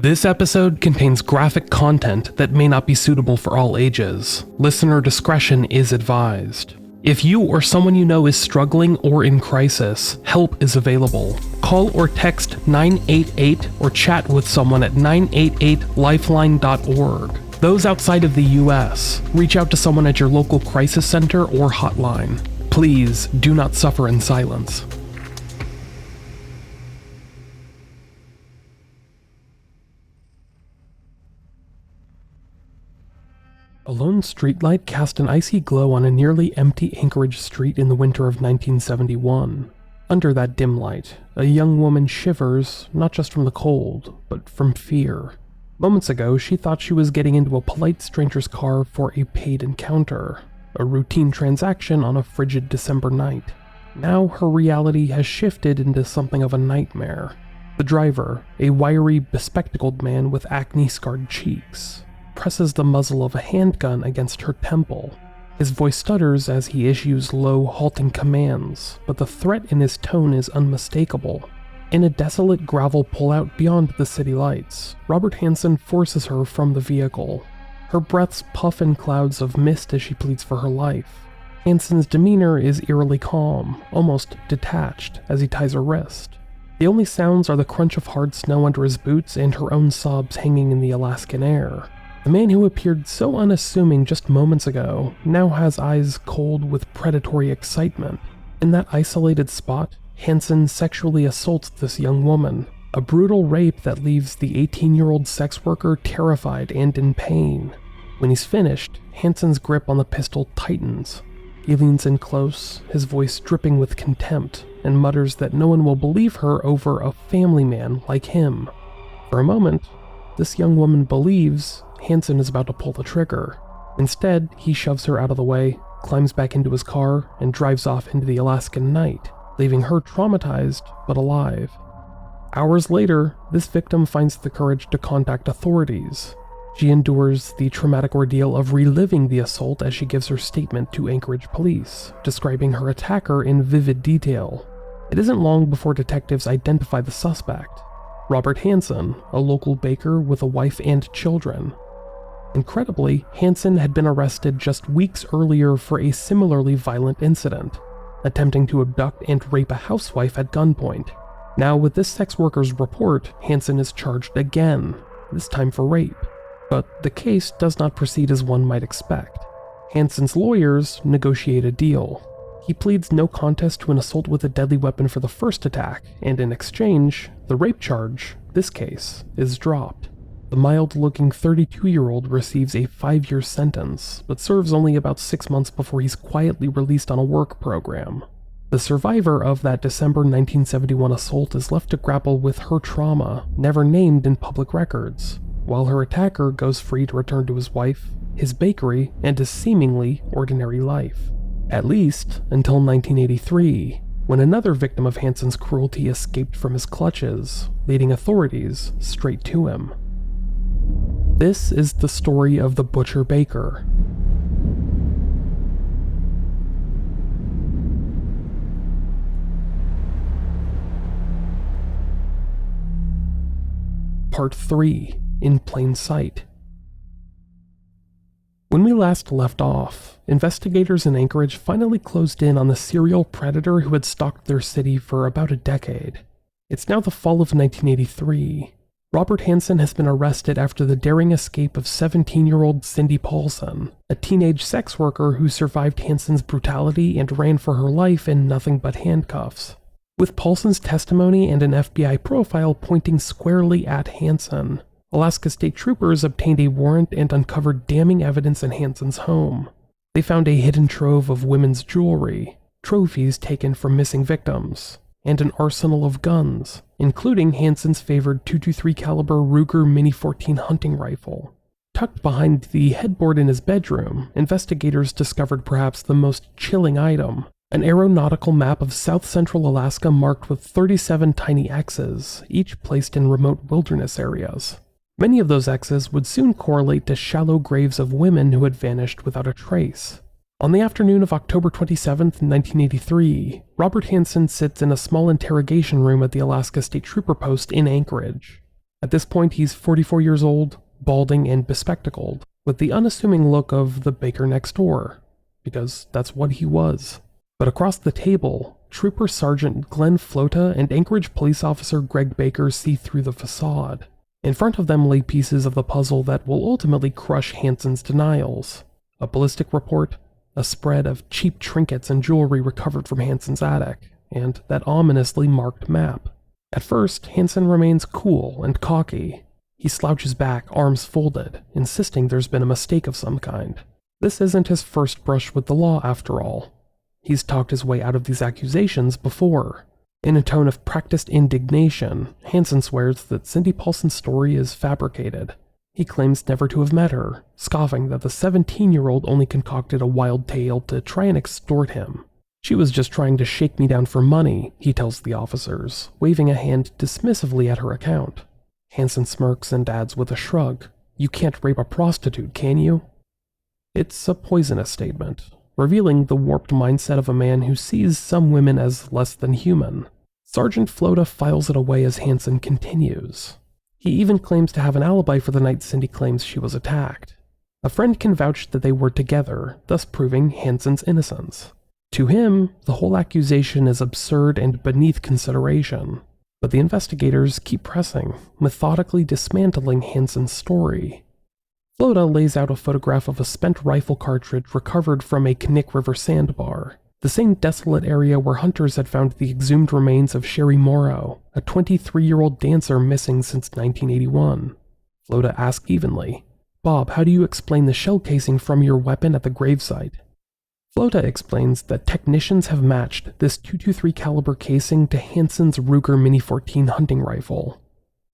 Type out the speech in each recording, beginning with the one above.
This episode contains graphic content that may not be suitable for all ages. Listener discretion is advised. If you or someone you know is struggling or in crisis, help is available. Call or text 988 or chat with someone at 988lifeline.org. Those outside of the US, reach out to someone at your local crisis center or hotline. Please do not suffer in silence. A lone streetlight cast an icy glow on a nearly empty Anchorage street in the winter of 1971. Under that dim light, a young woman shivers, not just from the cold, but from fear. Moments ago, she thought she was getting into a polite stranger's car for a paid encounter, a routine transaction on a frigid December night. Now her reality has shifted into something of a nightmare. The driver, a wiry, bespectacled man with acne-scarred cheeks, presses the muzzle of a handgun against her temple. His voice stutters as he issues low, halting commands, but the threat in his tone is unmistakable. In a desolate gravel pullout beyond the city lights, Robert Hansen forces her from the vehicle. Her breaths puff in clouds of mist as she pleads for her life. Hansen's demeanor is eerily calm, almost detached, as he ties her wrist. The only sounds are the crunch of hard snow under his boots and her own sobs hanging in the Alaskan air. The man who appeared so unassuming just moments ago now has eyes cold with predatory excitement. In that isolated spot, Hansen sexually assaults this young woman, a brutal rape that leaves the 18-year-old sex worker terrified and in pain. When he's finished, Hansen's grip on the pistol tightens. He leans in close, his voice dripping with contempt, and mutters that no one will believe her over a family man like him. For a moment, this young woman believes Hansen is about to pull the trigger. Instead, he shoves her out of the way, climbs back into his car, and drives off into the Alaskan night, leaving her traumatized but alive. Hours later, this victim finds the courage to contact authorities. She endures the traumatic ordeal of reliving the assault as she gives her statement to Anchorage police, describing her attacker in vivid detail. It isn't long before detectives identify the suspect, Robert Hansen, a local baker with a wife and children. Incredibly, Hansen had been arrested just weeks earlier for a similarly violent incident, attempting to abduct and rape a housewife at gunpoint. Now, with this sex worker's report, Hansen is charged again, this time for rape. But the case does not proceed as one might expect. Hansen's lawyers negotiate a deal. He pleads no contest to an assault with a deadly weapon for the first attack, and in exchange, the rape charge, this case, is dropped. The mild-looking 32-year-old receives a 5-year sentence, but serves only about 6 months before he's quietly released on a work program. The survivor of that December 1971 assault is left to grapple with her trauma, never named in public records, while her attacker goes free to return to his wife, his bakery, and his seemingly ordinary life. At least until 1983, when another victim of Hansen's cruelty escaped from his clutches, leading authorities straight to him. This is the story of the Butcher Baker. Part 3, In Plain Sight. When we last left off, investigators in Anchorage finally closed in on the serial predator who had stalked their city for about a decade. It's now the fall of 1983. Robert Hansen has been arrested after the daring escape of 17-year-old Cindy Paulson, a teenage sex worker who survived Hansen's brutality and ran for her life in nothing but handcuffs. With Paulson's testimony and an FBI profile pointing squarely at Hansen, Alaska State Troopers obtained a warrant and uncovered damning evidence in Hansen's home. They found a hidden trove of women's jewelry, trophies taken from missing victims, and an arsenal of guns, including Hansen's favored .223 caliber Ruger Mini-14 hunting rifle. Tucked behind the headboard in his bedroom, investigators discovered perhaps the most chilling item, an aeronautical map of south-central Alaska marked with 37 tiny X's, each placed in remote wilderness areas. Many of those X's would soon correlate to shallow graves of women who had vanished without a trace. On the afternoon of October 27, 1983, Robert Hansen sits in a small interrogation room at the Alaska State Trooper Post in Anchorage. At this point, he's 44 years old, balding and bespectacled, with the unassuming look of the baker next door, because that's what he was. But across the table, Trooper Sergeant Glenn Flota and Anchorage Police Officer Greg Baker see through the facade. In front of them lay pieces of the puzzle that will ultimately crush Hansen's denials. A ballistic report, a spread of cheap trinkets and jewelry recovered from Hansen's attic, and that ominously marked map. At first, Hansen remains cool and cocky. He slouches back, arms folded, insisting there's been a mistake of some kind. This isn't his first brush with the law, after all. He's talked his way out of these accusations before. In a tone of practiced indignation, Hansen swears that Cindy Paulson's story is fabricated. He claims never to have met her, scoffing that the 17-year-old only concocted a wild tale to try and extort him. She was just trying to shake me down for money, he tells the officers, waving a hand dismissively at her account. Hansen smirks and adds with a shrug, "You can't rape a prostitute, can you?" It's a poisonous statement, revealing the warped mindset of a man who sees some women as less than human. Sergeant Flota files it away as Hansen continues. He even claims to have an alibi for the night Cindy claims she was attacked. A friend can vouch that they were together, thus proving Hansen's innocence. To him, the whole accusation is absurd and beneath consideration. But the investigators keep pressing, methodically dismantling Hansen's story. Flota lays out a photograph of a spent rifle cartridge recovered from a Knik River sandbar, the same desolate area where hunters had found the exhumed remains of Sherry Morrow, a 23-year-old dancer missing since 1981. Flota asks evenly, "Bob, how do you explain the shell casing from your weapon at the gravesite?" Flota explains that technicians have matched this .223 caliber casing to Hansen's Ruger Mini 14 hunting rifle.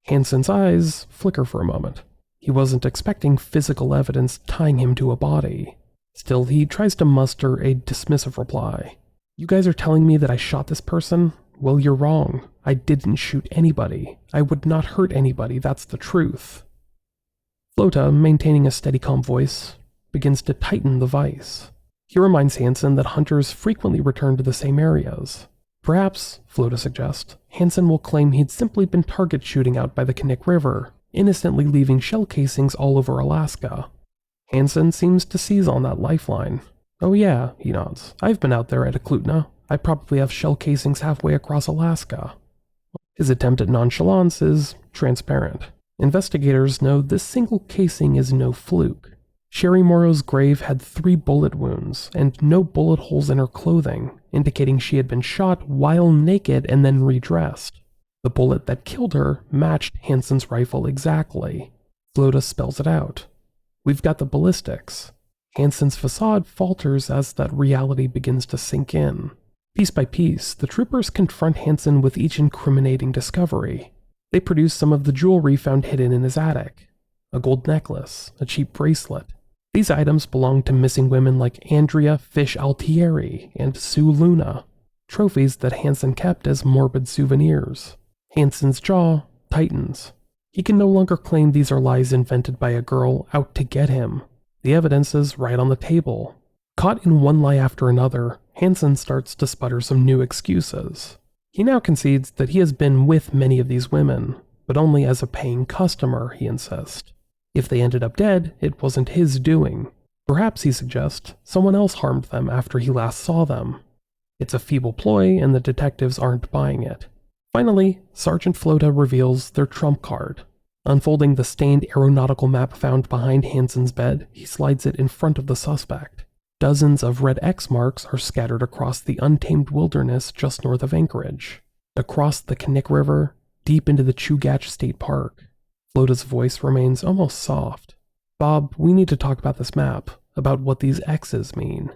Hansen's eyes flicker for a moment. He wasn't expecting physical evidence tying him to a body. Still, he tries to muster a dismissive reply. "You guys are telling me that I shot this person? Well, you're wrong. I didn't shoot anybody. I would not hurt anybody, that's the truth." Flota, maintaining a steady calm voice, begins to tighten the vise. He reminds Hansen that hunters frequently return to the same areas. Perhaps, Flota suggests, Hansen will claim he'd simply been target shooting out by the Knik River, innocently leaving shell casings all over Alaska. Hansen seems to seize on that lifeline. "Oh yeah," he nods. "I've been out there at Eklutna. I probably have shell casings halfway across Alaska." His attempt at nonchalance is transparent. Investigators know this single casing is no fluke. Sherry Morrow's grave had 3 bullet wounds and no bullet holes in her clothing, indicating she had been shot while naked and then redressed. The bullet that killed her matched Hansen's rifle exactly. Flota spells it out. "We've got the ballistics." Hansen's facade falters as that reality begins to sink in. Piece by piece, the troopers confront Hansen with each incriminating discovery. They produce some of the jewelry found hidden in his attic. A gold necklace, a cheap bracelet. These items belong to missing women like Andrea Fish Altieri and Sue Luna, trophies that Hansen kept as morbid souvenirs. Hansen's jaw tightens. He can no longer claim these are lies invented by a girl out to get him. The evidence is right on the table. Caught in one lie after another, Hansen starts to sputter some new excuses. He now concedes that he has been with many of these women, but only as a paying customer, he insists. If they ended up dead, it wasn't his doing. Perhaps, he suggests, someone else harmed them after he last saw them. It's a feeble ploy, and the detectives aren't buying it. Finally, Sergeant Flota reveals their trump card. Unfolding the stained aeronautical map found behind Hansen's bed, he slides it in front of the suspect. Dozens of red X marks are scattered across the untamed wilderness just north of Anchorage, across the Knik River, deep into the Chugach State Park. Flota's voice remains almost soft. "Bob, we need to talk about this map, about what these X's mean."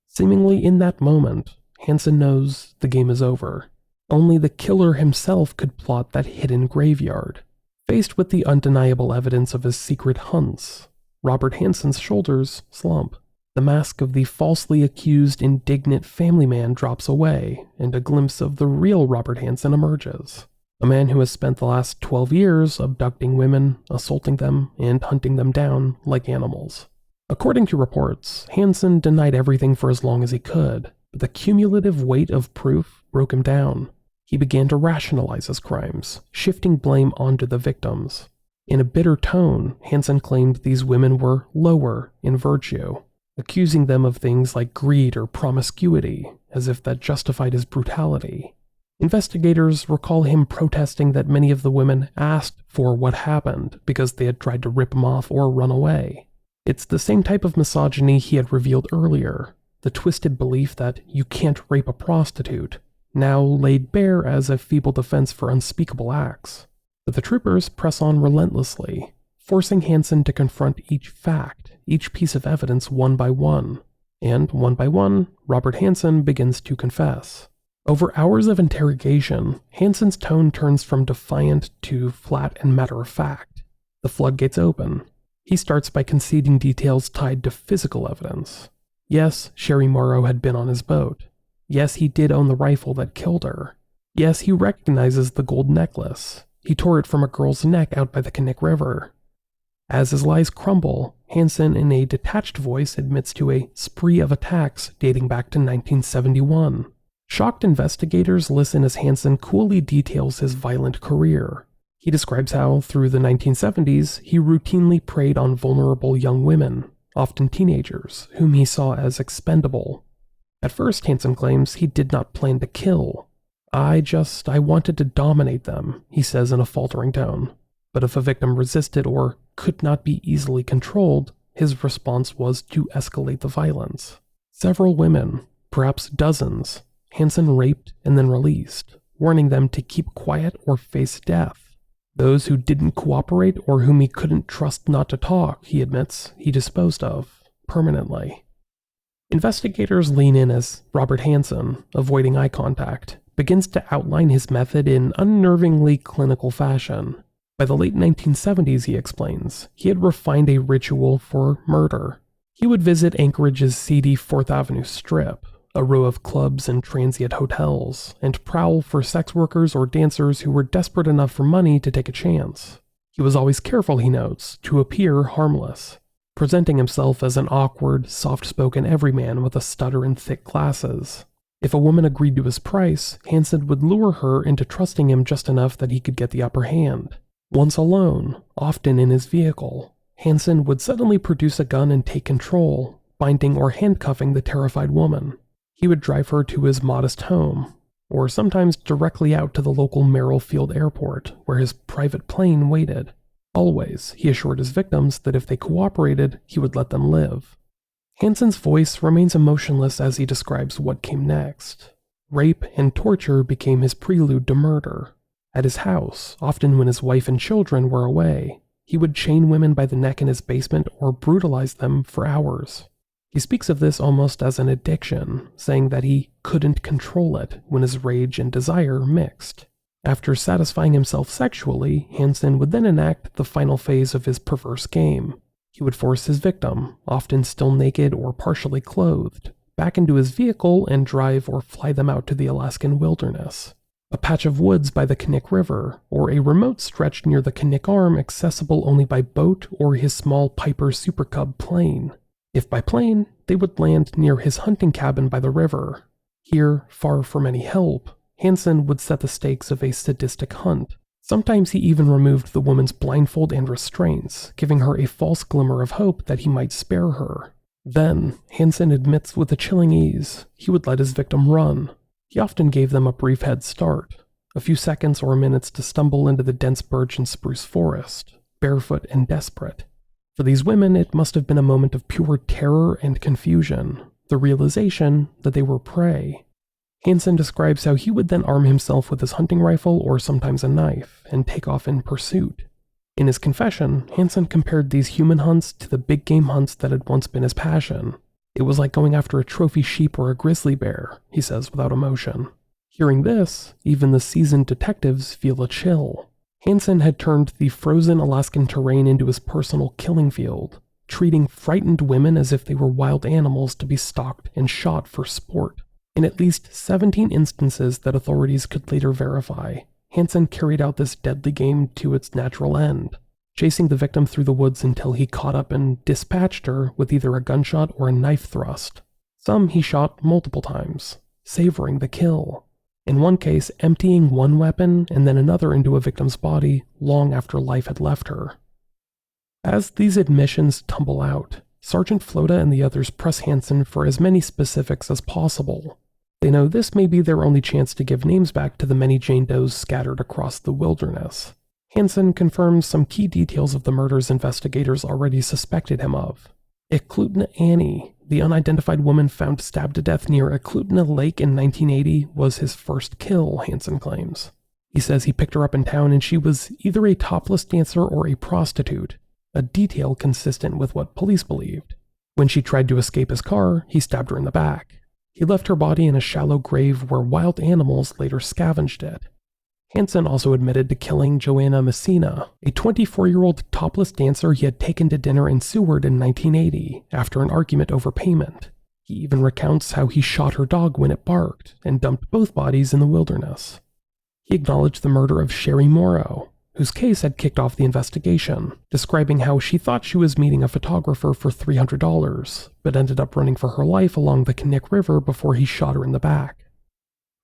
Seemingly in that moment, Hansen knows the game is over. Only the killer himself could plot that hidden graveyard. Faced with the undeniable evidence of his secret hunts, Robert Hansen's shoulders slump. The mask of the falsely accused, indignant family man drops away, and a glimpse of the real Robert Hansen emerges. A man who has spent the last 12 years abducting women, assaulting them, and hunting them down like animals. According to reports, Hansen denied everything for as long as he could, but the cumulative weight of proof broke him down. He began to rationalize his crimes, shifting blame onto the victims. In a bitter tone, Hansen claimed these women were lower in virtue, accusing them of things like greed or promiscuity, as if that justified his brutality. Investigators recall him protesting that many of the women asked for what happened because they had tried to rip him off or run away. It's the same type of misogyny he had revealed earlier, the twisted belief that you can't rape a prostitute, now laid bare as a feeble defense for unspeakable acts. But the troopers press on relentlessly, forcing Hansen to confront each fact, each piece of evidence one by one. And one by one, Robert Hansen begins to confess. Over hours of interrogation, Hansen's tone turns from defiant to flat and matter-of-fact. The floodgates open. He starts by conceding details tied to physical evidence. Yes, Sherry Morrow had been on his boat. Yes, he did own the rifle that killed her. Yes, he recognizes the gold necklace. He tore it from a girl's neck out by the Knik River. As his lies crumble, Hansen in a detached voice admits to a spree of attacks dating back to 1971. Shocked investigators listen as Hansen coolly details his violent career. He describes how, through the 1970s, he routinely preyed on vulnerable young women, often teenagers, whom he saw as expendable. At first, Hansen claims he did not plan to kill. I wanted to dominate them, he says in a faltering tone. But if a victim resisted or could not be easily controlled, his response was to escalate the violence. Several women, perhaps dozens, Hansen raped and then released, warning them to keep quiet or face death. Those who didn't cooperate or whom he couldn't trust not to talk, he admits, he disposed of, permanently. Investigators lean in as Robert Hansen, avoiding eye contact, begins to outline his method in unnervingly clinical fashion. By the late 1970s, he explains, he had refined a ritual for murder. He would visit Anchorage's seedy 4th Avenue Strip, a row of clubs and transient hotels, and prowl for sex workers or dancers who were desperate enough for money to take a chance. He was always careful, he notes, to appear harmless, presenting himself as an awkward, soft-spoken everyman with a stutter and thick glasses. If a woman agreed to his price, Hansen would lure her into trusting him just enough that he could get the upper hand. Once alone, often in his vehicle, Hansen would suddenly produce a gun and take control, binding or handcuffing the terrified woman. He would drive her to his modest home, or sometimes directly out to the local Merrill Field Airport, where his private plane waited. Always, he assured his victims that if they cooperated, he would let them live. Hansen's voice remains emotionless as he describes what came next. Rape and torture became his prelude to murder. At his house, often when his wife and children were away, he would chain women by the neck in his basement or brutalize them for hours. He speaks of this almost as an addiction, saying that he couldn't control it when his rage and desire mixed. After satisfying himself sexually, Hansen would then enact the final phase of his perverse game. He would force his victim, often still naked or partially clothed, back into his vehicle and drive or fly them out to the Alaskan wilderness, a patch of woods by the Knik River, or a remote stretch near the Knik Arm accessible only by boat or his small Piper Super Cub plane. If by plane, they would land near his hunting cabin by the river. Here, far from any help, Hansen would set the stakes of a sadistic hunt. Sometimes he even removed the woman's blindfold and restraints, giving her a false glimmer of hope that he might spare her. Then, Hansen admits with a chilling ease, he would let his victim run. He often gave them a brief head start, a few seconds or minutes to stumble into the dense birch and spruce forest, barefoot and desperate. For these women, it must have been a moment of pure terror and confusion, the realization that they were prey. Hansen describes how he would then arm himself with his hunting rifle or sometimes a knife and take off in pursuit. In his confession, Hansen compared these human hunts to the big game hunts that had once been his passion. It was like going after a trophy sheep or a grizzly bear, he says without emotion. Hearing this, even the seasoned detectives feel a chill. Hansen had turned the frozen Alaskan terrain into his personal killing field, treating frightened women as if they were wild animals to be stalked and shot for sport. In at least 17 instances that authorities could later verify, Hansen carried out this deadly game to its natural end, chasing the victim through the woods until he caught up and dispatched her with either a gunshot or a knife thrust. Some he shot multiple times, savoring the kill. in one case emptying one weapon and then another into a victim's body long after life had left her. As these admissions tumble out, Sergeant Flota and the others press Hansen for as many specifics as possible. They know this may be their only chance to give names back to the many Jane Does scattered across the wilderness. Hansen confirms some key details of the murders investigators already suspected him of. Eklutna Annie, the unidentified woman found stabbed to death near Eklutna Lake in 1980, was his first kill, Hansen claims. He says he picked her up in town and she was either a topless dancer or a prostitute, a detail consistent with what police believed. When she tried to escape his car, he stabbed her in the back. He left her body in a shallow grave where wild animals later scavenged it. Hansen also admitted to killing Joanna Messina, a 24-year-old topless dancer he had taken to dinner in Seward in 1980 after an argument over payment. He even recounts how he shot her dog when it barked and dumped both bodies in the wilderness. He acknowledged the murder of Sherry Morrow, whose case had kicked off the investigation, describing how she thought she was meeting a photographer for $300, but ended up running for her life along the Knik River before he shot her in the back.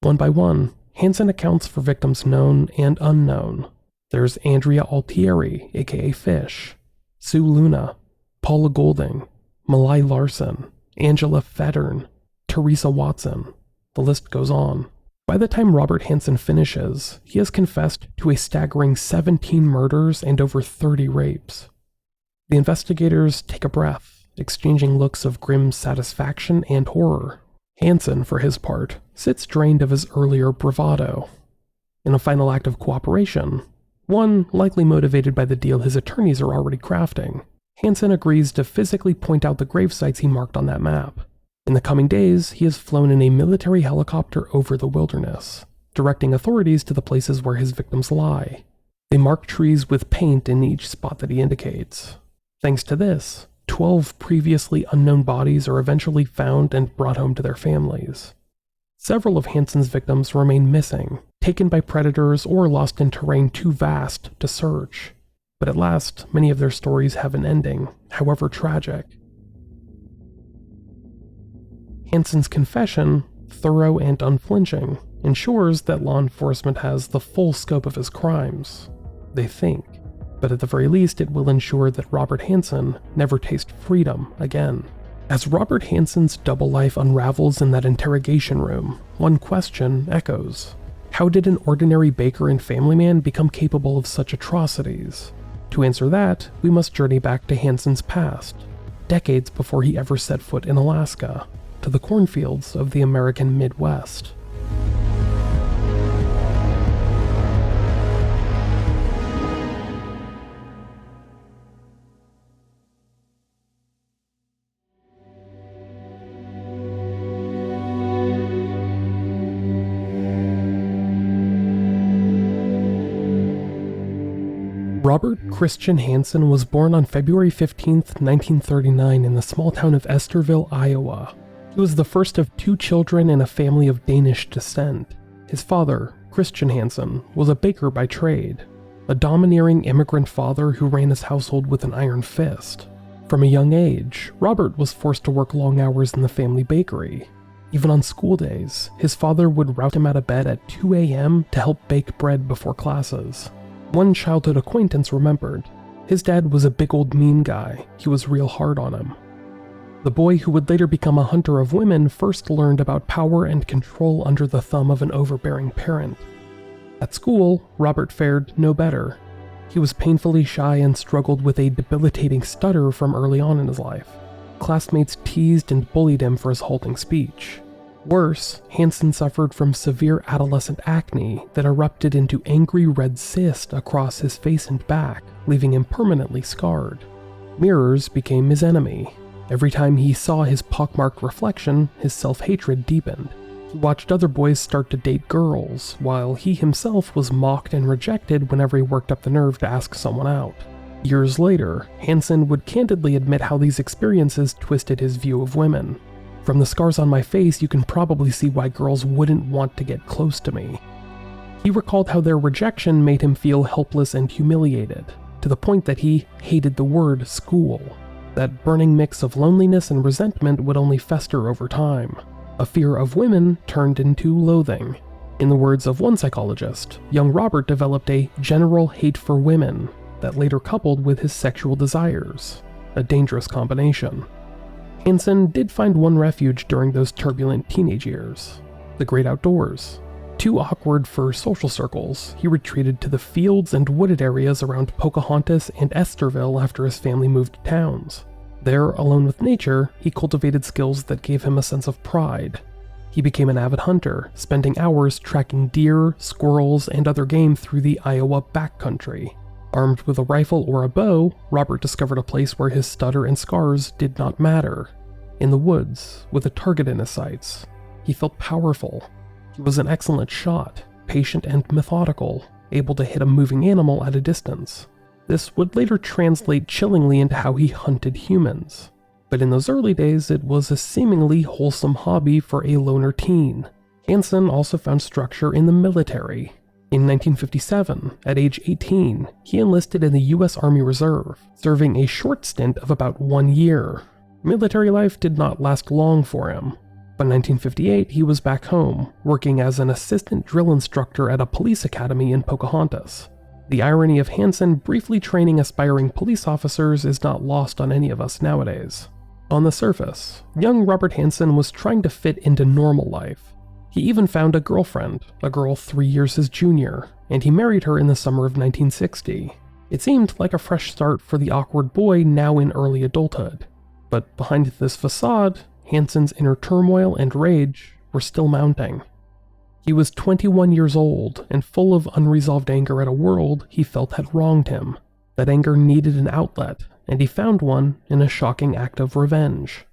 One by one, Hansen accounts for victims known and unknown. There's Andrea Altieri, aka Fish, Sue Luna, Paula Golding, Malai Larson, Angela Feddern, Teresa Watson. The list goes on. By the time Robert Hansen finishes, he has confessed to a staggering 17 murders and over 30 rapes. The investigators take a breath, exchanging looks of grim satisfaction and horror. Hansen, for his part, sits drained of his earlier bravado. In a final act of cooperation, one likely motivated by the deal his attorneys are already crafting, Hansen agrees to physically point out the grave sites he marked on that map. In the coming days, he is flown in a military helicopter over the wilderness, directing authorities to the places where his victims lie. They mark trees with paint in each spot that he indicates. Thanks to this, 12 previously unknown bodies are eventually found and brought home to their families. Several of Hansen's victims remain missing, taken by predators or lost in terrain too vast to search. But at last, many of their stories have an ending, however tragic. Hansen's confession, thorough and unflinching, ensures that law enforcement has the full scope of his crimes. They think. But at the very least, it will ensure that Robert Hansen never tastes freedom again. As Robert Hansen's double life unravels in that interrogation room, one question echoes. How did an ordinary baker and family man become capable of such atrocities? To answer that, we must journey back to Hansen's past, decades before he ever set foot in Alaska, to the cornfields of the American Midwest. Robert Christian Hansen was born on February 15, 1939 in the small town of Esterville, Iowa. He was the first of two children in a family of Danish descent. His father, Christian Hansen, was a baker by trade, a domineering immigrant father who ran his household with an iron fist. From a young age, Robert was forced to work long hours in the family bakery. Even on school days, his father would rout him out of bed at 2 a.m. to help bake bread before classes. One childhood acquaintance remembered, his dad was a big old mean guy, he was real hard on him. The boy who would later become a hunter of women first learned about power and control under the thumb of an overbearing parent. At school, Robert fared no better. He was painfully shy and struggled with a debilitating stutter from early on in his life. Classmates teased and bullied him for his halting speech. Worse, Hansen suffered from severe adolescent acne that erupted into angry red cysts across his face and back, leaving him permanently scarred. Mirrors became his enemy. Every time he saw his pockmarked reflection, his self-hatred deepened. He watched other boys start to date girls, while he himself was mocked and rejected whenever he worked up the nerve to ask someone out. Years later, Hansen would candidly admit how these experiences twisted his view of women. From the scars on my face, you can probably see why girls wouldn't want to get close to me. He recalled how their rejection made him feel helpless and humiliated, to the point that he hated the word school. That burning mix of loneliness and resentment would only fester over time. A fear of women turned into loathing. In the words of one psychologist, young Robert developed a general hate for women that later coupled with his sexual desires, a dangerous combination. Hansen did find one refuge during those turbulent teenage years, the great outdoors. Too awkward for social circles, he retreated to the fields and wooded areas around Pocahontas and Estherville after his family moved to towns. There, alone with nature, he cultivated skills that gave him a sense of pride. He became an avid hunter, spending hours tracking deer, squirrels, and other game through the Iowa backcountry. Armed with a rifle or a bow, Robert discovered a place where his stutter and scars did not matter. In the woods, with a target in his sights. He felt powerful. He was an excellent shot, patient and methodical, able to hit a moving animal at a distance. This would later translate chillingly into how he hunted humans. But in those early days, it was a seemingly wholesome hobby for a loner teen. Hansen also found structure in the military. In 1957, at age 18, he enlisted in the U.S. Army Reserve, serving a short stint of about 1 year. Military life did not last long for him. By 1958, he was back home, working as an assistant drill instructor at a police academy in Pocahontas. The irony of Hansen briefly training aspiring police officers is not lost on any of us nowadays. On the surface, young Robert Hansen was trying to fit into normal life. He even found a girlfriend, a girl 3 years his junior, and he married her in the summer of 1960. It seemed like a fresh start for the awkward boy now in early adulthood. But behind this facade, Hansen's inner turmoil and rage were still mounting. He was 21 years old and full of unresolved anger at a world he felt had wronged him. That anger needed an outlet, and he found one in a shocking act of revenge.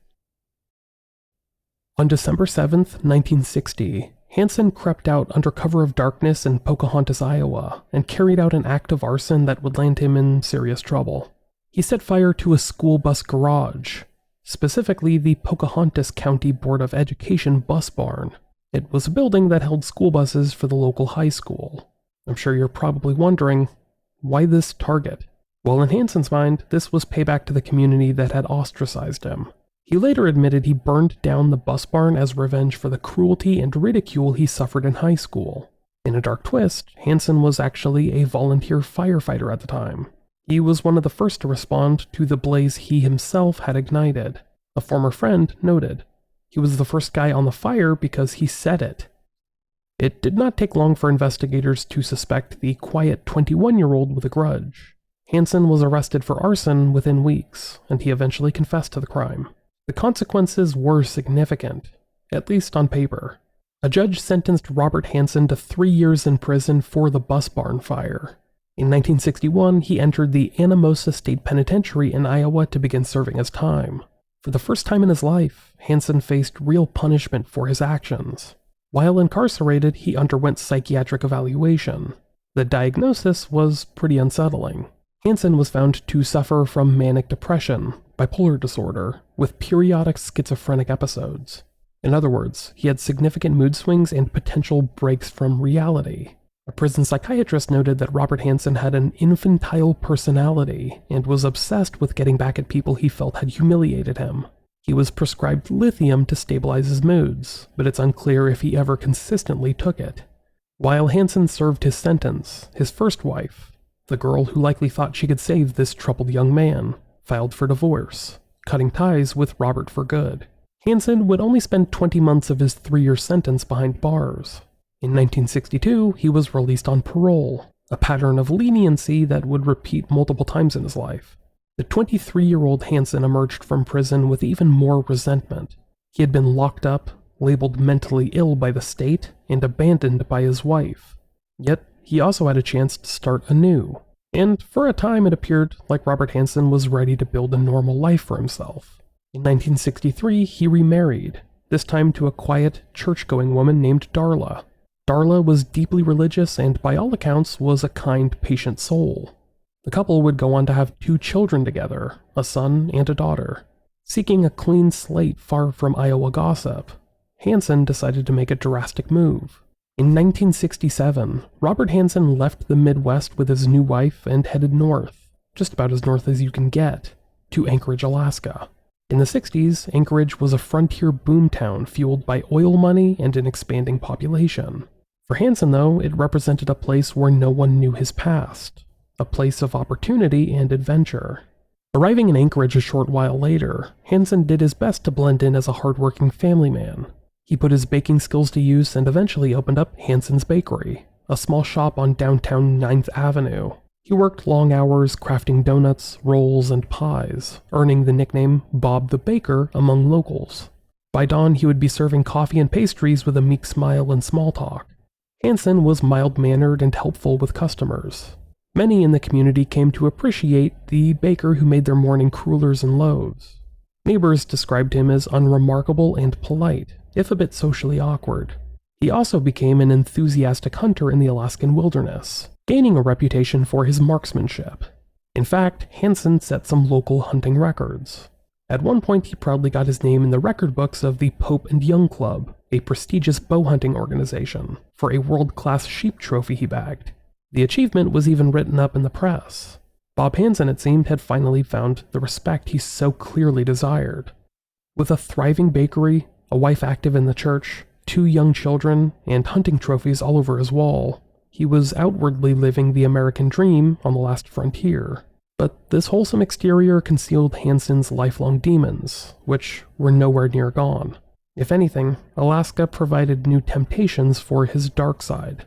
On December 7th, 1960, Hansen crept out under cover of darkness in Pocahontas, Iowa, and carried out an act of arson that would land him in serious trouble. He set fire to a school bus garage, specifically the Pocahontas County Board of Education bus barn. It was a building that held school buses for the local high school. I'm sure you're probably wondering, why this target? Well, in Hansen's mind, this was payback to the community that had ostracized him. He later admitted he burned down the bus barn as revenge for the cruelty and ridicule he suffered in high school. In a dark twist, Hansen was actually a volunteer firefighter at the time. He was one of the first to respond to the blaze he himself had ignited. A former friend noted, he was the first guy on the fire because he said it. It did not take long for investigators to suspect the quiet 21-year-old with a grudge. Hansen was arrested for arson within weeks, and he eventually confessed to the crime. The consequences were significant, at least on paper. A judge sentenced Robert Hansen to 3 years in prison for the bus barn fire. In 1961, he entered the Anamosa State Penitentiary in Iowa to begin serving his time. For the first time in his life, Hansen faced real punishment for his actions. While incarcerated, he underwent psychiatric evaluation. The diagnosis was pretty unsettling. Hansen was found to suffer from manic depression, bipolar disorder, with periodic schizophrenic episodes. In other words, he had significant mood swings and potential breaks from reality. A prison psychiatrist noted that Robert Hansen had an infantile personality and was obsessed with getting back at people he felt had humiliated him. He was prescribed lithium to stabilize his moods, but it's unclear if he ever consistently took it. While Hansen served his sentence, his first wife, the girl who likely thought she could save this troubled young man, filed for divorce, cutting ties with Robert for good. Hansen would only spend 20 months of his 3-year sentence behind bars. In 1962, he was released on parole, a pattern of leniency that would repeat multiple times in his life. The 23-year-old Hansen emerged from prison with even more resentment. He had been locked up, labeled mentally ill by the state, and abandoned by his wife. Yet, he also had a chance to start anew. And for a time it appeared like Robert Hansen was ready to build a normal life for himself. In 1963, he remarried, this time to a quiet, church-going woman named Darla. Darla was deeply religious and by all accounts was a kind, patient soul. The couple would go on to have 2 children together, a son and a daughter. Seeking a clean slate far from Iowa gossip, Hansen decided to make a drastic move. In 1967, Robert Hansen left the Midwest with his new wife and headed north, just about as north as you can get, to Anchorage, Alaska. In the 60s, Anchorage was a frontier boomtown fueled by oil money and an expanding population. For Hansen, though, it represented a place where no one knew his past, a place of opportunity and adventure. Arriving in Anchorage a short while later, Hansen did his best to blend in as a hardworking family man. He put his baking skills to use and eventually opened up Hansen's Bakery, a small shop on downtown 9th Avenue. He worked long hours crafting donuts, rolls, and pies, earning the nickname Bob the Baker among locals. By dawn, he would be serving coffee and pastries with a meek smile and small talk. Hansen was mild-mannered and helpful with customers. Many in the community came to appreciate the baker who made their morning crullers and loaves. Neighbors described him as unremarkable and polite, if a bit socially awkward. He also became an enthusiastic hunter in the Alaskan wilderness, gaining a reputation for his marksmanship. In fact, Hansen set some local hunting records. At one point, he proudly got his name in the record books of the Pope and Young Club, a prestigious bow hunting organization, for a world-class sheep trophy he bagged. The achievement was even written up in the press. Bob Hansen, it seemed, had finally found the respect he so clearly desired. With a thriving bakery, a wife active in the church, 2 young children, and hunting trophies all over his wall, he was outwardly living the American dream on the last frontier. But this wholesome exterior concealed Hansen's lifelong demons, which were nowhere near gone. If anything, Alaska provided new temptations for his dark side.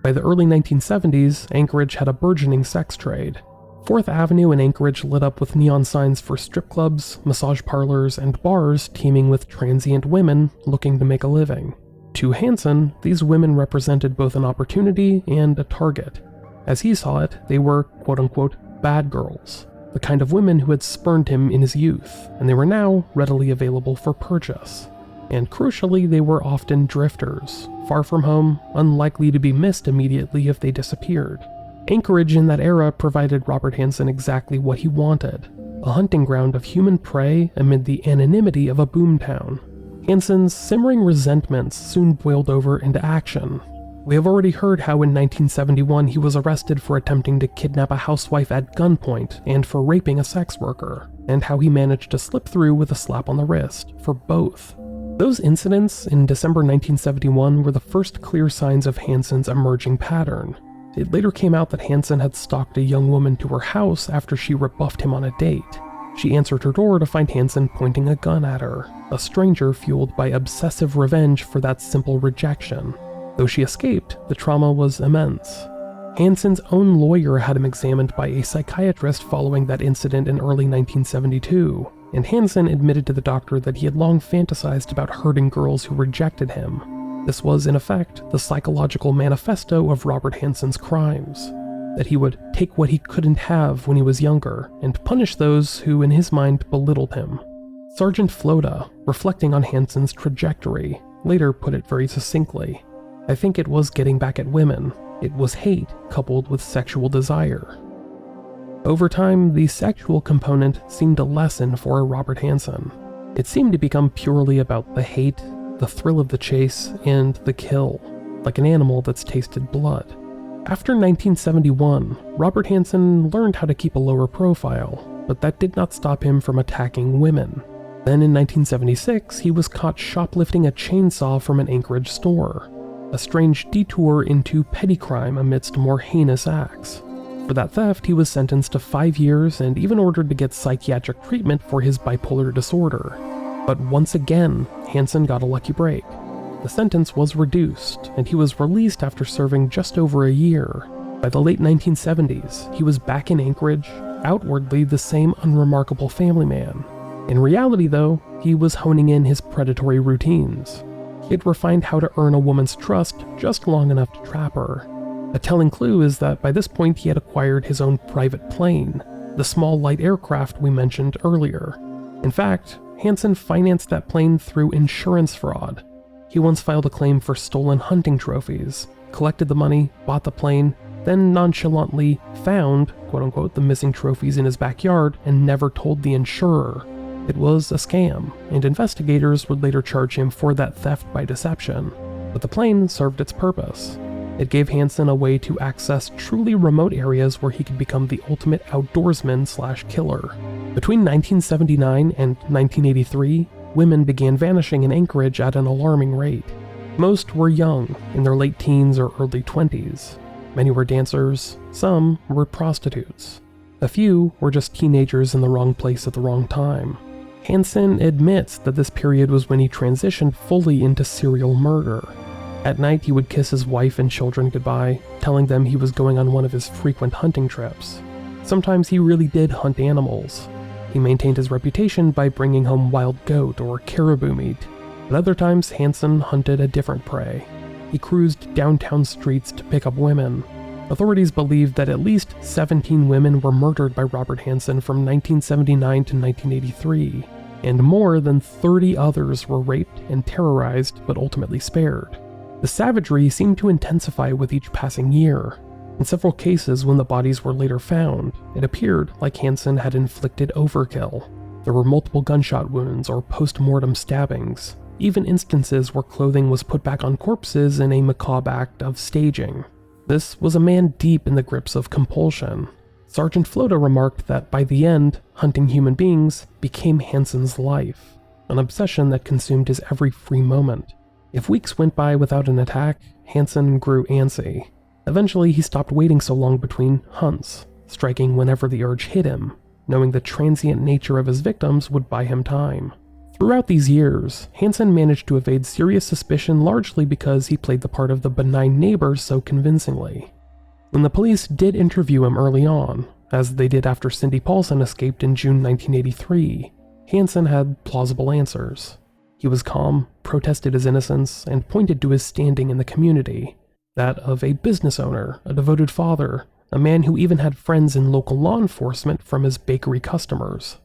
By the early 1970s, Anchorage had a burgeoning sex trade. 4th Avenue in Anchorage lit up with neon signs for strip clubs, massage parlors, and bars teeming with transient women looking to make a living. To Hansen, these women represented both an opportunity and a target. As he saw it, they were, quote-unquote, bad girls, the kind of women who had spurned him in his youth, and they were now readily available for purchase. And crucially, they were often drifters, far from home, unlikely to be missed immediately if they disappeared. Anchorage in that era provided Robert Hansen exactly what he wanted, a hunting ground of human prey amid the anonymity of a boomtown. Hansen's simmering resentments soon boiled over into action. We have already heard how in 1971 he was arrested for attempting to kidnap a housewife at gunpoint and for raping a sex worker, and how he managed to slip through with a slap on the wrist for both. Those incidents in December 1971 were the first clear signs of Hansen's emerging pattern. It later came out that Hansen had stalked a young woman to her house after she rebuffed him on a date. She answered her door to find Hansen pointing a gun at her, a stranger fueled by obsessive revenge for that simple rejection. Though she escaped, the trauma was immense. Hansen's own lawyer had him examined by a psychiatrist following that incident in early 1972, and Hansen admitted to the doctor that he had long fantasized about hurting girls who rejected him. This was, in effect, the psychological manifesto of Robert Hansen's crimes, that he would take what he couldn't have when he was younger and punish those who, in his mind, belittled him. Sergeant Floda, reflecting on Hansen's trajectory, later put it very succinctly. I think it was getting back at women. It was hate coupled with sexual desire. Over time, the sexual component seemed to lessen for Robert Hansen. It seemed to become purely about the hate, the thrill of the chase, and the kill, like an animal that's tasted blood. After 1971, Robert Hansen learned how to keep a lower profile, but that did not stop him from attacking women. Then in 1976, he was caught shoplifting a chainsaw from an Anchorage store, a strange detour into petty crime amidst more heinous acts. For that theft, he was sentenced to 5 years and even ordered to get psychiatric treatment for his bipolar disorder. But once again, Hansen got a lucky break. The sentence was reduced, and he was released after serving just over a year. By the late 1970s, he was back in Anchorage, outwardly the same unremarkable family man. In reality, though, he was honing in his predatory routines. He had refined how to earn a woman's trust just long enough to trap her. A telling clue is that by this point he had acquired his own private plane, the small light aircraft we mentioned earlier. In fact, Hansen financed that plane through insurance fraud. He once filed a claim for stolen hunting trophies, collected the money, bought the plane, then nonchalantly found, quote-unquote, the missing trophies in his backyard and never told the insurer. It was a scam, and investigators would later charge him for that theft by deception. But the plane served its purpose. It gave Hansen a way to access truly remote areas where he could become the ultimate outdoorsman/killer. Between 1979 and 1983, women began vanishing in Anchorage at an alarming rate. Most were young, in their late teens or early 20s. Many were dancers, some were prostitutes. A few were just teenagers in the wrong place at the wrong time. Hansen admits that this period was when he transitioned fully into serial murder. At night, he would kiss his wife and children goodbye, telling them he was going on one of his frequent hunting trips. Sometimes he really did hunt animals. He maintained his reputation by bringing home wild goat or caribou meat, but other times Hansen hunted a different prey. He cruised downtown streets to pick up women. Authorities believe that at least 17 women were murdered by Robert Hansen from 1979 to 1983, and more than 30 others were raped and terrorized but ultimately spared. The savagery seemed to intensify with each passing year. In several cases, when the bodies were later found, it appeared like Hansen had inflicted overkill. There were multiple gunshot wounds or post-mortem stabbings, even instances where clothing was put back on corpses in a macabre act of staging. This was a man deep in the grips of compulsion. Sergeant Floda remarked that by the end, hunting human beings became Hansen's life, an obsession that consumed his every free moment. If weeks went by without an attack, Hansen grew antsy. Eventually, he stopped waiting so long between hunts, striking whenever the urge hit him, knowing the transient nature of his victims would buy him time. Throughout these years, Hansen managed to evade serious suspicion largely because he played the part of the benign neighbor so convincingly. When the police did interview him early on, as they did after Cindy Paulson escaped in June 1983, Hansen had plausible answers. He was calm, protested his innocence, and pointed to his standing in the community, that of a business owner, a devoted father, a man who even had friends in local law enforcement from his bakery customers.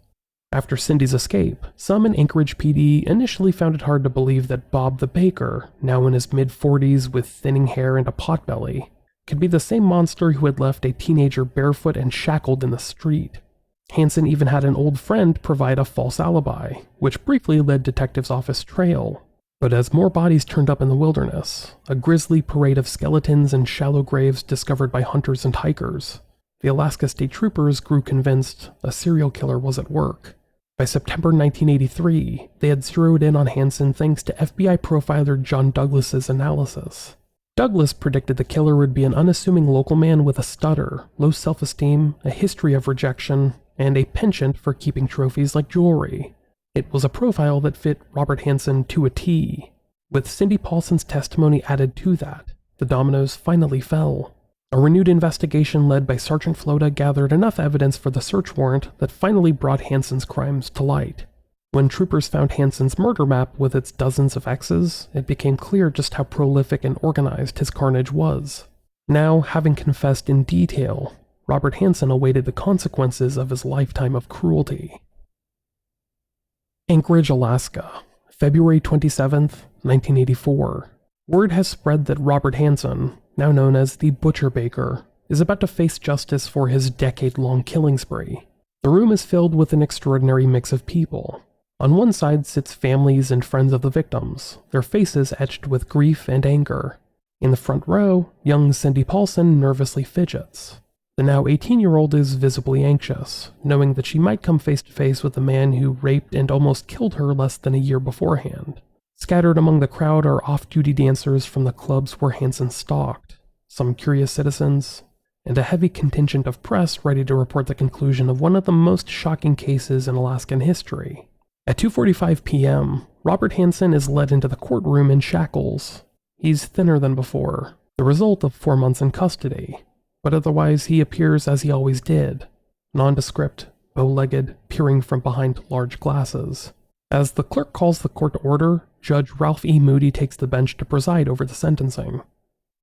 After Cindy's escape, some in Anchorage PD initially found it hard to believe that Bob the baker, now in his mid-40s with thinning hair and a potbelly, could be the same monster who had left a teenager barefoot and shackled in the street. Hansen even had an old friend provide a false alibi, which briefly led detectives off his trail. But as more bodies turned up in the wilderness, a grisly parade of skeletons and shallow graves discovered by hunters and hikers, the Alaska State Troopers grew convinced a serial killer was at work. By September 1983, they had zeroed in on Hansen thanks to FBI profiler John Douglas's analysis. Douglas predicted the killer would be an unassuming local man with a stutter, low self-esteem, a history of rejection, and a penchant for keeping trophies like jewelry. It was a profile that fit Robert Hansen to a T. With Cindy Paulson's testimony added to that, the dominoes finally fell. A renewed investigation led by Sergeant Floda gathered enough evidence for the search warrant that finally brought Hansen's crimes to light. When troopers found Hansen's murder map with its dozens of X's, it became clear just how prolific and organized his carnage was. Now, having confessed in detail, Robert Hansen awaited the consequences of his lifetime of cruelty. Anchorage, Alaska, February 27th, 1984. Word has spread that Robert Hansen, now known as the Butcher Baker, is about to face justice for his decade-long killing spree. The room is filled with an extraordinary mix of people. On one side sits families and friends of the victims, their faces etched with grief and anger. In the front row, young Cindy Paulson nervously fidgets. The now 18-year-old is visibly anxious, knowing that she might come face to face with the man who raped and almost killed her less than a year beforehand. Scattered among the crowd are off-duty dancers from the clubs where Hansen stalked, some curious citizens, and a heavy contingent of press ready to report the conclusion of one of the most shocking cases in Alaskan history. At 2:45 p.m., Robert Hansen is led into the courtroom in shackles. He's thinner than before, the result of 4 months in custody, but otherwise he appears as he always did, nondescript, bow-legged, peering from behind large glasses. As the clerk calls the court to order, Judge Ralph E. Moody takes the bench to preside over the sentencing.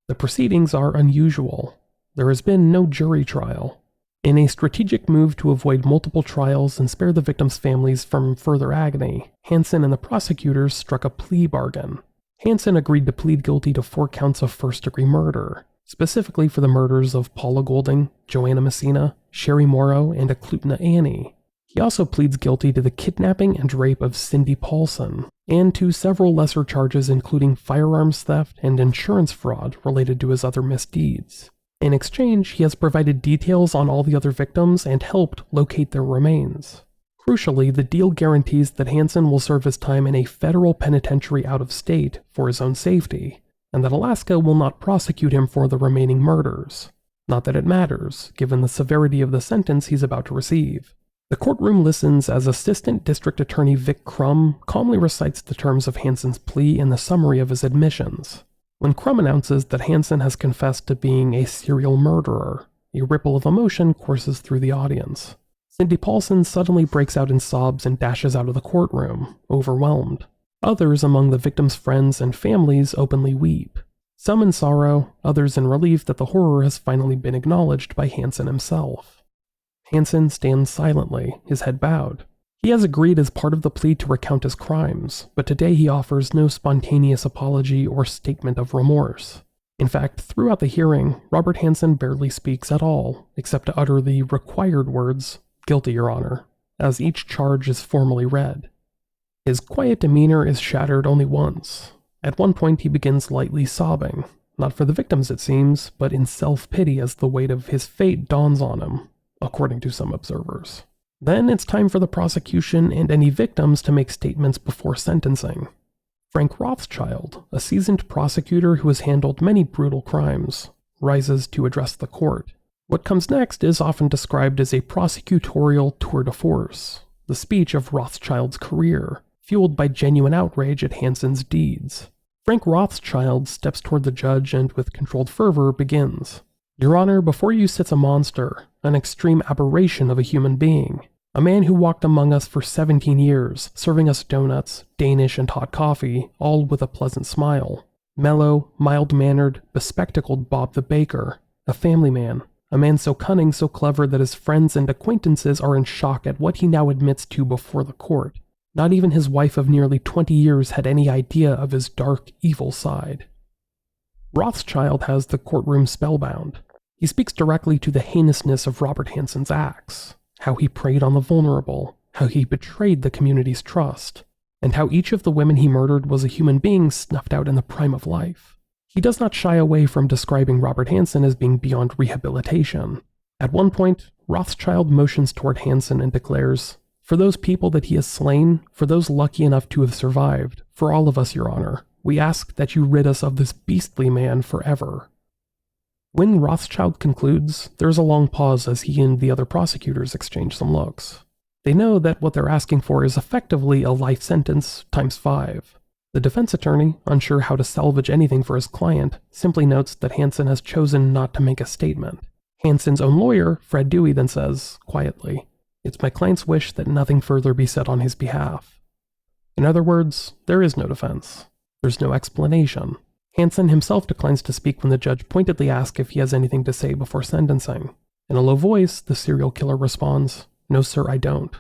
The proceedings are unusual. There has been no jury trial. In a strategic move to avoid multiple trials and spare the victims' families from further agony, Hansen and the prosecutors struck a plea bargain. Hansen agreed to plead guilty to 4 counts of first-degree murder, specifically for the murders of Paula Golding, Joanna Messina, Sherry Morrow, and Eklutna Annie. He also pleads guilty to the kidnapping and rape of Cindy Paulson, and to several lesser charges including firearms theft and insurance fraud related to his other misdeeds. In exchange, he has provided details on all the other victims and helped locate their remains. Crucially, the deal guarantees that Hansen will serve his time in a federal penitentiary out of state for his own safety, and that Alaska will not prosecute him for the remaining murders. Not that it matters, given the severity of the sentence he's about to receive. The courtroom listens as Assistant District Attorney Vic Crum calmly recites the terms of Hansen's plea and the summary of his admissions. When Crum announces that Hansen has confessed to being a serial murderer, a ripple of emotion courses through the audience. Cindy Paulson suddenly breaks out in sobs and dashes out of the courtroom, overwhelmed. Others among the victims' friends and families openly weep. Some in sorrow, others in relief that the horror has finally been acknowledged by Hansen himself. Hansen stands silently, his head bowed. He has agreed as part of the plea to recount his crimes, but today he offers no spontaneous apology or statement of remorse. In fact, throughout the hearing, Robert Hansen barely speaks at all, except to utter the required words, "Guilty, Your Honor," as each charge is formally read. His quiet demeanor is shattered only once. At one point he begins lightly sobbing, not for the victims it seems, but in self-pity as the weight of his fate dawns on him, according to some observers. Then it's time for the prosecution and any victims to make statements before sentencing. Frank Rothschild, a seasoned prosecutor who has handled many brutal crimes, rises to address the court. What comes next is often described as a prosecutorial tour de force, the speech of Rothschild's career, fueled by genuine outrage at Hansen's deeds. Frank Rothschild steps toward the judge and with controlled fervor begins. "Your Honor, before you sits a monster, an extreme aberration of a human being, a man who walked among us for 17 years, serving us donuts, Danish and hot coffee, all with a pleasant smile. Mellow, mild-mannered, bespectacled Bob the Baker, a family man, a man so cunning, so clever that his friends and acquaintances are in shock at what he now admits to before the court. Not even his wife of nearly 20 years had any idea of his dark, evil side." Rothschild has the courtroom spellbound. He speaks directly to the heinousness of Robert Hansen's acts, how he preyed on the vulnerable, how he betrayed the community's trust, and how each of the women he murdered was a human being snuffed out in the prime of life. He does not shy away from describing Robert Hansen as being beyond rehabilitation. At one point, Rothschild motions toward Hansen and declares, "For those people that he has slain, for those lucky enough to have survived, for all of us, Your Honor, we ask that you rid us of this beastly man forever." When Rothschild concludes, there is a long pause as he and the other prosecutors exchange some looks. They know that what they're asking for is effectively a life sentence times 5. The defense attorney, unsure how to salvage anything for his client, simply notes that Hansen has chosen not to make a statement. Hansen's own lawyer, Fred Dewey, then says, quietly, "It's my client's wish that nothing further be said on his behalf." In other words, there is no defense. There's no explanation. Hansen himself declines to speak when the judge pointedly asks if he has anything to say before sentencing. In a low voice, the serial killer responds, "No, sir, I don't."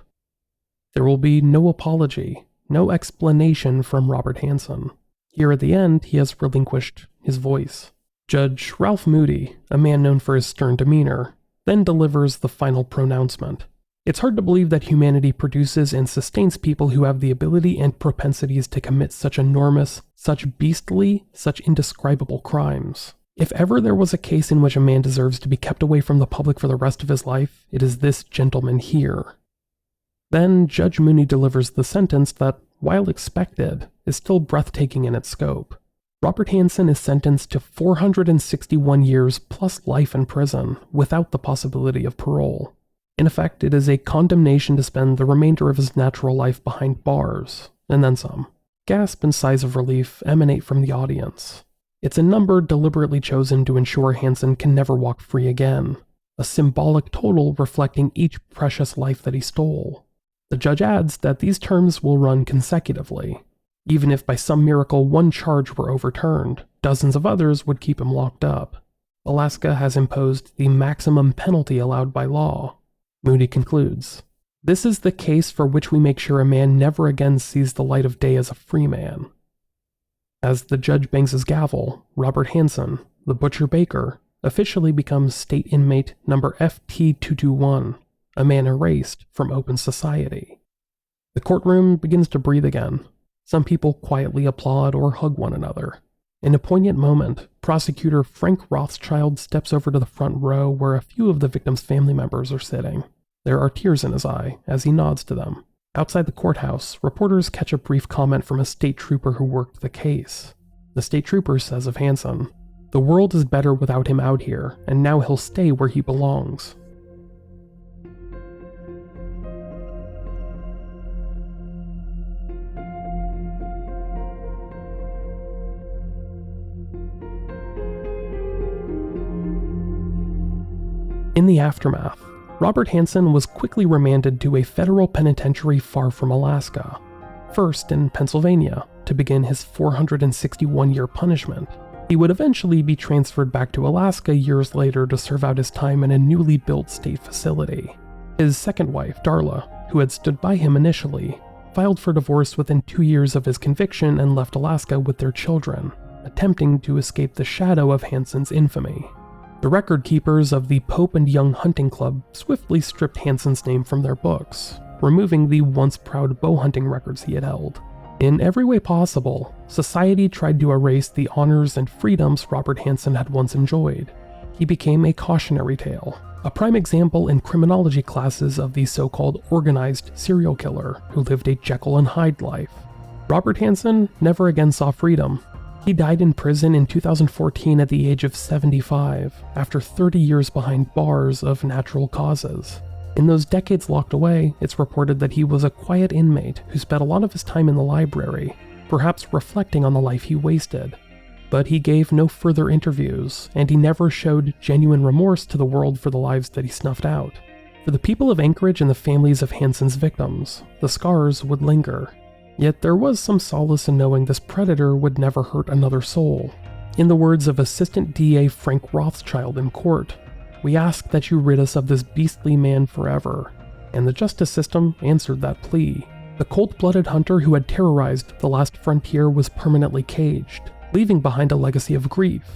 There will be no apology, no explanation from Robert Hansen. Here at the end, he has relinquished his voice. Judge Ralph Moody, a man known for his stern demeanor, then delivers the final pronouncement. It's hard to believe that humanity produces and sustains people who have the ability and propensities to commit such enormous, such beastly, such indescribable crimes. If ever there was a case in which a man deserves to be kept away from the public for the rest of his life, it is this gentleman here. Then Judge Mooney delivers the sentence that, while expected, is still breathtaking in its scope. Robert Hansen is sentenced to 461 years plus life in prison, without the possibility of parole. In effect, it is a condemnation to spend the remainder of his natural life behind bars, and then some. Gasp and sighs of relief emanate from the audience. It's a number deliberately chosen to ensure Hansen can never walk free again, a symbolic total reflecting each precious life that he stole. The judge adds that these terms will run consecutively. Even if by some miracle one charge were overturned, dozens of others would keep him locked up. Alaska has imposed the maximum penalty allowed by law. Moody concludes, "This is the case for which we make sure a man never again sees the light of day as a free man." As the judge bangs his gavel, Robert Hansen, the butcher baker, officially becomes state inmate number FT221, a man erased from open society. The courtroom begins to breathe again. Some people quietly applaud or hug one another. In a poignant moment, prosecutor Frank Rothschild steps over to the front row where a few of the victims' family members are sitting. There are tears in his eye as he nods to them. Outside the courthouse, reporters catch a brief comment from a state trooper who worked the case. The state trooper says of Hansen, "The world is better without him out here, and now he'll stay where he belongs." In the aftermath, Robert Hansen was quickly remanded to a federal penitentiary far from Alaska, first in Pennsylvania, to begin his 461-year punishment. He would eventually be transferred back to Alaska years later to serve out his time in a newly built state facility. His second wife, Darla, who had stood by him initially, filed for divorce within 2 years of his conviction and left Alaska with their children, attempting to escape the shadow of Hansen's infamy. The record keepers of the Pope and Young Hunting Club swiftly stripped Hansen's name from their books, removing the once proud bow hunting records he had held. In every way possible, society tried to erase the honors and freedoms Robert Hansen had once enjoyed. He became a cautionary tale, a prime example in criminology classes of the so-called organized serial killer who lived a Jekyll and Hyde life. Robert Hansen never again saw freedom. He died in prison in 2014 at the age of 75, after 30 years behind bars of natural causes. In those decades locked away, it's reported that he was a quiet inmate who spent a lot of his time in the library, perhaps reflecting on the life he wasted. But he gave no further interviews, and he never showed genuine remorse to the world for the lives that he snuffed out. For the people of Anchorage and the families of Hansen's victims, the scars would linger. Yet there was some solace in knowing this predator would never hurt another soul. In the words of Assistant DA Frank Rothschild in court, "We ask that you rid us of this beastly man forever." And the justice system answered that plea. The cold-blooded hunter who had terrorized the last frontier was permanently caged, leaving behind a legacy of grief,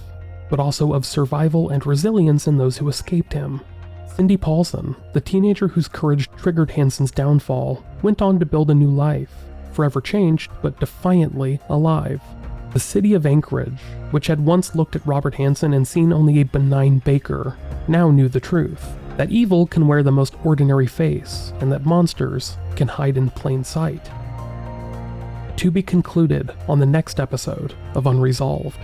but also of survival and resilience in those who escaped him. Cindy Paulson, the teenager whose courage triggered Hansen's downfall, went on to build a new life, forever changed but defiantly alive. The city of Anchorage, which had once looked at Robert Hansen and seen only a benign baker, now knew the truth, that evil can wear the most ordinary face, and that monsters can hide in plain sight. To be concluded on the next episode of Unresolved.